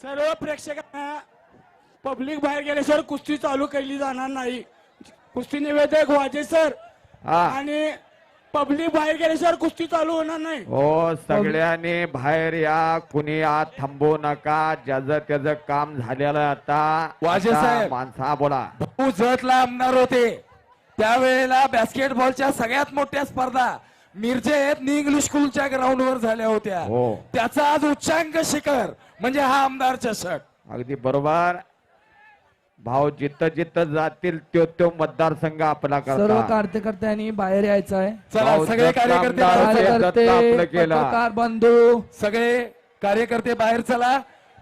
सर्व प्रेक्षकांना पब्लिक बाहेर गेल्याशिवाय कुस्ती चालू केली जाणार नाही. कुस्ती निवेदक वाजे सर आणि पब्लिक बाहेर गेल्याशिवाय कुस्ती चालू होणार नाही. हो, सगळ्यांनी बाहेर या, कुणी आत थांबू नका. ज्याचं त्याचं काम झालेलं आता. वाजे साहेब, माणसा बोला. भाऊ जतला आमदार होते त्यावेळेला बास्केटबॉलच्या सगळ्यात मोठ्या स्पर्धा मिरजेत इंग्लिश स्कूलच्या ग्राउंडवर झाल्या होत्या. हो. त्याचा आज उच्चांक शिखर म्हणजे हा आमदार चषक. अगदी बरोबर. भाऊ जिथं जिथं जातील तो मतदारसंघ आपला सर्व करता. कार्यकर्त्यांनी बाहेर यायचं आहे. चला भाऊ सगळे जत कार्यकर्ते आमदार बाहेर चला. होते. दत्त आपलं कार्यकर्ते केलं. पत्रकार बंधू सगळे कार्यकर्ते बाहेर चला.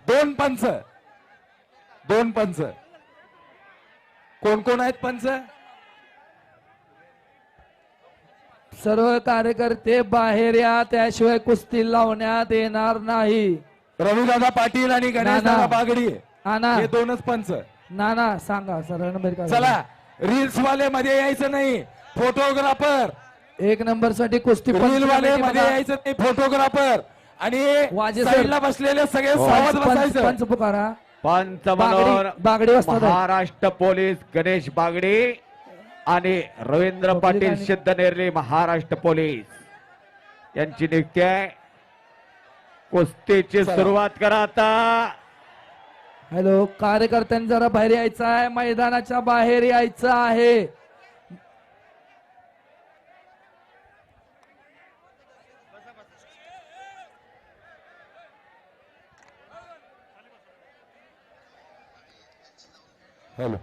दोन पंच कोण कोण आहेत पंच? सर्व कार्यकर्ते बाहेर या, त्याशिवाय कुस्ती लावण्यात येणार नाही. रविदादा पाटील आणि गणेशदादा नाना. बागडी नाना हे दोनच पंच. नाना सांगा सर्व नंबर चला रील्स वाले मध्ये यायचं नाही. फोटोग्राफर एक नंबर साठी कुस्ती रील वाले मध्ये यायचं नाही. फोटोग्राफर आणि वाजे सर. साईडला बसलेले सगळे सावध बसायचं. पंच पुकारा. पंच म्हणून बागडी वाजतात. महाराष्ट्र पोलीस गणेश बागडे आणि रवींद्र पाटील आणि- सिद्धनेरले महाराष्ट्र पोलीस यांची नियुक्ती आहे. कुस्तीची चला. सुरुवात करा आता. हॅलो, कार्यकर्त्यांनी जरा बाहेर यायचं आहे, मैदानाच्या बाहेर यायचं आहे. हॅलो,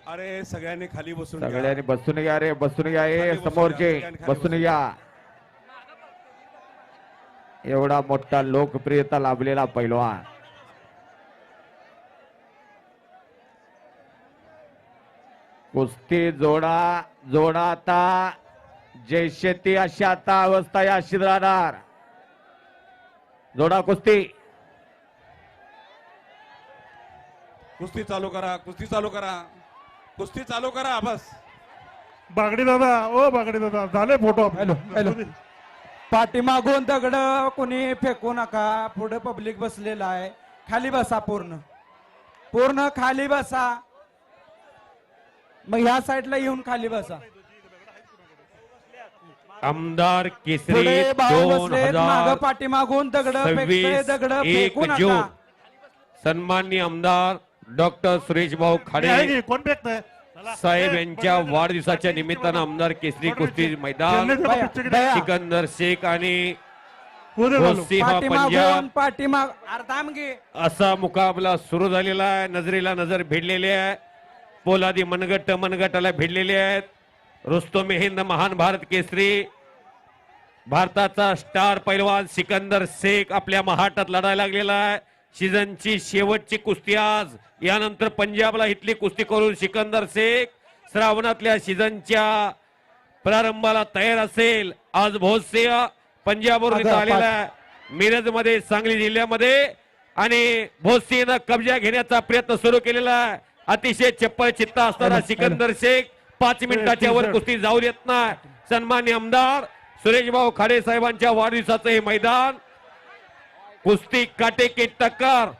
अरे सगळ्यांनी खाली बसून घ्या. सगळ्यांनी बसून घ्या रे, बसून घ्या. हे खाली बसून समोरचे घ्या, सगळ्यांनी खाली बसून बसून घ्या. एवढा मोठा लोकप्रियता लाभलेला पैलवान. कुस्ती जोडा आता. जैसे ती अशी आता अवस्था या अशी राहणार. जोडा कुस्ती. कुस्ती चालू करा, कुस्ती चालू करा, कुस्ती चालू करा. बस बागडी दादा, ओ बागडी दादा, झाले फोटो. हॅलो. पाठीमागून दगड कोणी फेकू नका. पुढे पब्लिक बसलेला आहे. खाली बसा, पूर्ण खाली बसा. मग ह्या साईडला येऊन खाली बसा. आमदार केसरी पुढे भाऊ बसलेत, मागं 2026 पाठीमागून दगड फेकतोय, दगड फेकू 1 नका. जून सन्माननीय आमदार डॉक्टर सुरेश भाऊ खाडे कोण फेकतंय? साहेब यांच्या वाढदिवसाच्या निमित्तानं आमदार केसरी कुस्ती मैदान दया. सिकंदर शेख आणि उद्या झालो. सिंह पाठीमागून पंजाब अर्धाम घे. असा मुकाबला सुरू झालेला आहे. नजरेला नजर भिडलेली आहे. पोलादी मनगटाला भिडलेले आहेत. रुस्तम हिंद महान भारत केसरी भारताचा स्टार पैलवान सिकंदर शेख आपल्या महाटात लढायला लागलेला आहे. सीझनची शेवटची कुस्ती आज. यानंतर पंजाबला इथली कुस्ती करून सिकंदर शेख श्रावणातल्या सीझनच्या प्रारंभाला तयार असेल. आज भोजसिंह पंजाबवरून इथं आलेला आहे. मिरज मध्ये, सांगली जिल्ह्यामध्ये, आणि भोजसिंहनं कब्जा घेण्याचा प्रयत्न सुरू केलेला आहे. अतिशय चप्पल चित्ता असताना सिकंदर शेख 5 मिनिटाच्या वर कुस्ती जाऊ देत नाही. सन्मान्य आमदार सुरेश भाऊ खाडे साहेबांच्या वाढदिवसाचं हे मैदान. कुस्ती काटेकी टक्कर.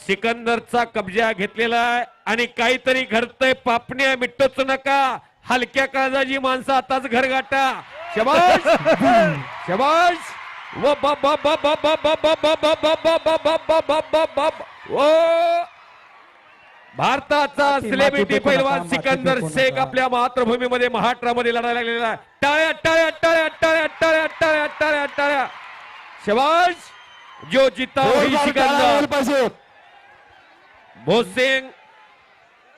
सिकंदरचा कब्जा घेतलेला आहे आणि काहीतरी घडतंय. पापण्या मिटतोच नका. हलक्या काळजाची माणसं आताच घर गाठा. शबाश शबाश. व बा बा बा बा बा बा बा बा बा बा बा बा बा बा बा बा बा बा. भारताचा सेलिब्रिटी पैलवान सिकंदर शेख आपल्या मातृभूमीमध्ये महाराष्ट्रामध्ये लढायला लागलेला आहे. टाळ्या टाळ्या टाळ्या टाळ्या टाळ्या टाळ्या टाळ्या टाळ्या. शबाश. जो जीता वही सिकंदर. भोजसिंग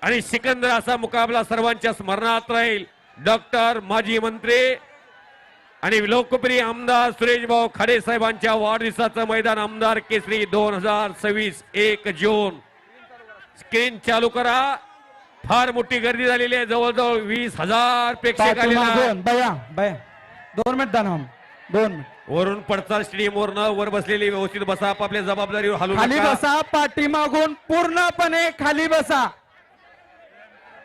आणि सिकंदर असा मुकाबला सर्वांच्या स्मरणात राहील. डॉक्टर माजी मंत्री आणि लोकप्रिय आमदार सुरेश भाऊ खाडे साहेबांच्या वाढदिवसाचं मैदान. आमदार केसरी 2026 1 जून. स्क्रीन चालू करा. फार मोठी गर्दी झालेली आहे. जवळजवळ 20,000 प्रेक्षक आलेले आहेत. बया 2 मिनिट दाना. 2 मिनिट वरून पडसाल स्टेडियम वरनं वर बसलेली व्यवस्थित बसा. आपापल्या जबाबदारीवर हलू खाली नका. बसा. पाठीमागून पूर्णपणे खाली बसा.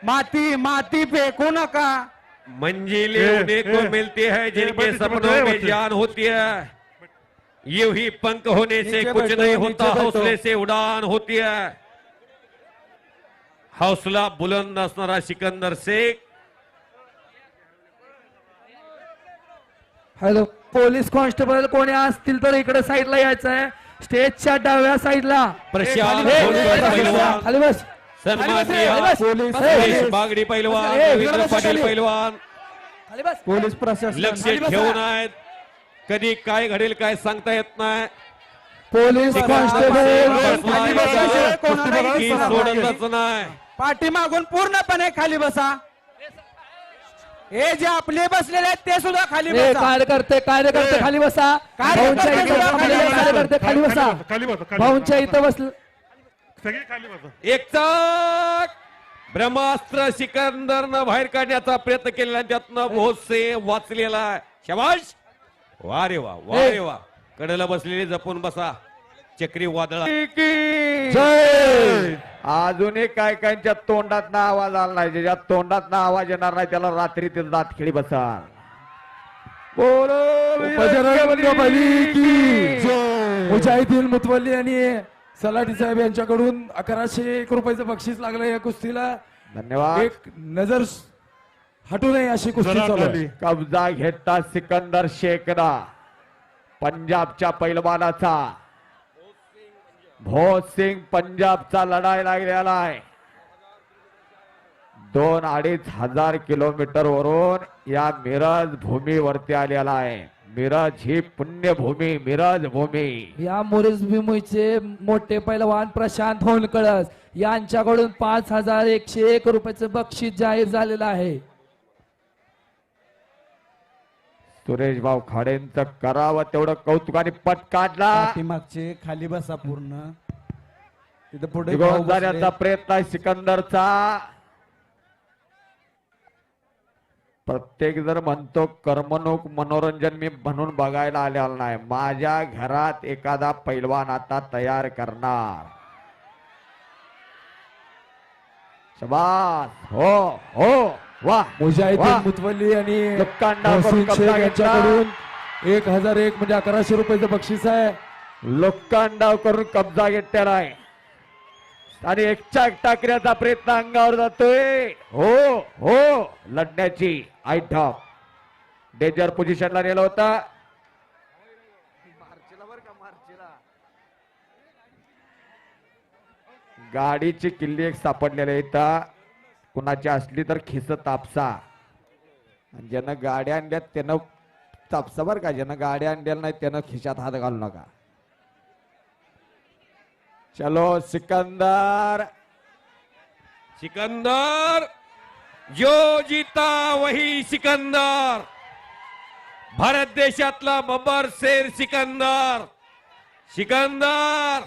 माती फेकू नका. मंजिलें उन्हें को मिलती है जिनके सपनों में जान होती है. यूं ही पंख होने से नीचे कुछ बैठो, नहीं होता, नीचे बैठो। हौसले से उड़ान होती है. हौसला बुलंद असणारा Sikandar Shaikh. Hello police constable कोणी असतील तर इकडे साईडला यायचं आहे, स्टेजच्या डाव्या साईडला. प्रशांत हे, होनकर हे, पैलवान, खाली बस. सन्माननीय पोलीस सुरेश बागडी पैलवान, हे, रवींद्र इकडे बसा पाटील खाली. पैलवान खाली बस. पोलीस प्रशासन लक्ष ठेवून आहेत. कधी काय घडेल काय सांगता येत नाही. पोलीस कॉन्स्टेबल खाली बसा. कोणालाही की दिसणार नाही. सोडतच नाही. पाठीमागून पूर्णपणे खाली बसा. हे जे आपले बसलेले आहेत ते सुद्धा खाली हे बसा. कार्यकर्ते खाली बसा. भाऊंच्या इथं बसलेले कार्यकर्ते खाली बसा. खाली बसा खाली भाऊंच्या बसा. इथं बसले. सगळे खाली बसा. एक चाक ब्रह्मास्त्र सिकंदरनं बाहेर काढण्याचा प्रयत्न केलेला आहे. त्यातनं भोसे वाचलेला आहे. शाबाश. वा रे वा, वा रे वा. कडेला बसलेले जपून बसा. चक्री वादळ जय. अजूनही काय कायच्या तोंडात आवाज आला नाही, ज्याच्या तोंडात आवाज येणार नाही त्याला रात्री ते दात खिळी बसाल. बजरंग बली की जय. मुजाहिदीन मुतवल्ली आणि सलाटी साहेब यांच्याकडून 1101 रुपयाचं बक्षीस लागलं या कुस्तीला. धन्यवाद. एक नजर हटू नये अशी कुस्ती जरा चालू आहे. खाली. कब्जा घेतला सिकंदर शेखना पंजाबच्या पैलवानाचा. भोज सिंग पंजाबचा लढाई लागलेला आहे. 2-2.5 हजार किलोमीटर वरून या मिरज भूमीवरती आलेला आहे. मिरज ही पुण्यभूमी, मिरज भूमी. या मोरेज भूमीचे मोठे पैलवान प्रशांत होनकळस यांच्याकडून 5101 रुपयाचं बक्षीस जाहीर झालेलं आहे. सुरेश भाऊ खाडेंचं करावं तेवढं कौतुक आणि पट काढला. पाठीमागचे खाली बसा पूर्ण. तिथं पुढे निघून जाण्याचा प्रयत्न आहे सिकंदरचा. प्रत्येक जर म्हणतो करमणूक मनोरंजन मी म्हणून बघायला आलेला नाही. माझ्या घरात एखादा पैलवान आता तयार करणार. शबास. हो हो वा. मुजाहिदीन मुतवल्ली आणि लोखंडावर मोहसिन कब्जा शेख घेतला. यांच्याकडून 1001 म्हणजे 1100 रुपयाचं बक्षीस आहे. लोखंडाव करून कब्जा घेतलेला आहे आणि एकच्या एक टाकण्याचा प्रयत्न अंगावर जातोय. हो हो लढण्याची आयटम डेंजर पोझिशनला नेलं होता. गाडीची किल्ली एक सापडलेली आहे इथं. कुणाची असली तर खिस तापसा. आणि ज्यानं गाड्या आणल्यात त्यानं तापसा बरं का. ज्यानं गाड्या आणलेल्या नाही त्यानं खिशात हात घालू नका. चलो सिकंदर. सिकंदर जो जीता वही सिकंदर. भारत देशातला बब्बर शेर सिकंदर. सिकंदर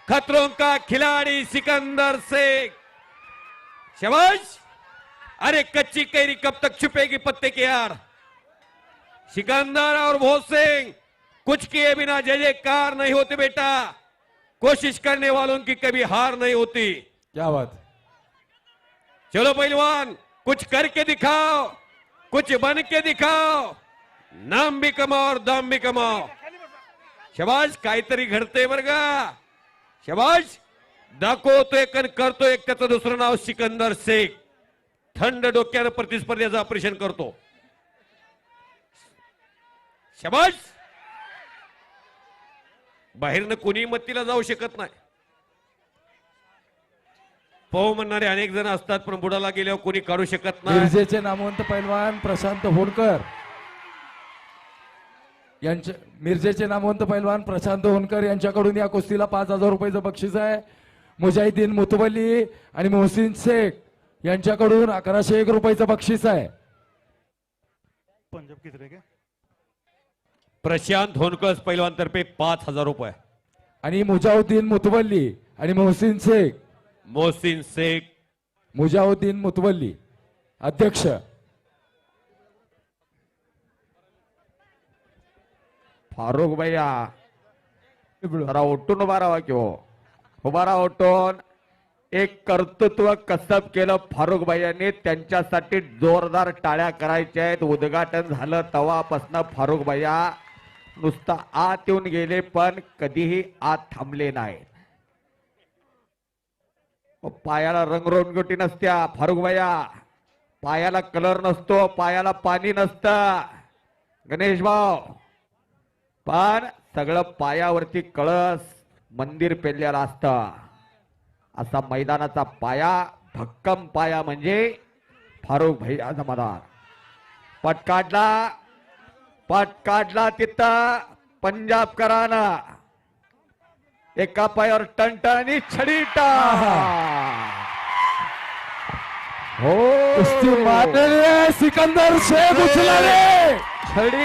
खतरों का खिलाड़ी सिकंदर शेख. शाबाश. अरे कच्ची कैरी कब तक छुपेगी पत्ते के यार. सिकंदर और भोज सिंह कुछ किए बिना जय जयकार नहीं होते बेटा. कोशिश करने वालों की कभी हार नहीं होती. क्या बात. चलो पहलवान कुछ करके दिखाओ, कुछ बन के दिखाओ. नाम भी कमाओ और दाम भी कमाओ. शाबाश. काहीतरी घडतंय बरं का. शाबाश. दाखवतोय आणि करतोय एक. त्याचं दुसरं नाव सिकंदर शेख. थंड डोक्यानं प्रतिस्पर्धेचं ऑपरेशन करतो. शाबाश. बाहेरनं कोणी मत्तीला जाऊ शकत नाही. पाहू म्हणणारे अनेक जण असतात पण बुडाला गेल्यावर कोणी काढू शकत नाही. मिरजेचे नामवंत पैलवान प्रशांत होनकर यांच्या मिरजेचे नामवंत पैलवान प्रशांत होनकर यांच्याकडून या कुस्तीला 5000 रुपयाचं बक्षीस आहे. मुजाहिदीन मुतवल्ली आणि मोहसिन शेख यांच्याकडून 1101 रुपयाचं बक्षीस आहे. पंजाब किती रे काय? प्रशांत होनकर पैलवान तर्फे 5000 रुपये. आणि मुजाहुद्दीन मुतवल्ली आणि मोहसिन शेख. मोहसिन शेख. मुजाहुद्दीन मुतवल्ली अध्यक्ष. फारुख भैया जरा उठून उभा राहा की हो. उभा राहा उठून. एक कर्तृत्व कसब केलं फारुख भैयांनी. त्यांच्यासाठी जोरदार टाळ्या करायच्या आहेत. उद्घाटन झालं तेव्हापासून फारुख भैया नुसता आत येऊन गेले पण कधीही आत थांबले नाही. पायाला रंगरंगोटी नसत्या फारुख भैया, पायाला कलर नसतो, पायाला पाणी नसतं गणेश भाऊ, पण सगळं पायावरती कळस मंदिर पेरलेलं असतं. असा मैदानाचा पाया, भक्कम पाया म्हणजे फारुख भैया जमादार. पट काढला तिथं पंजाबकरानं, एका पायावर टणटण आणि छडी हो कुस्ती मारलेली आहे सिकंदर शेख उचलाले. छडी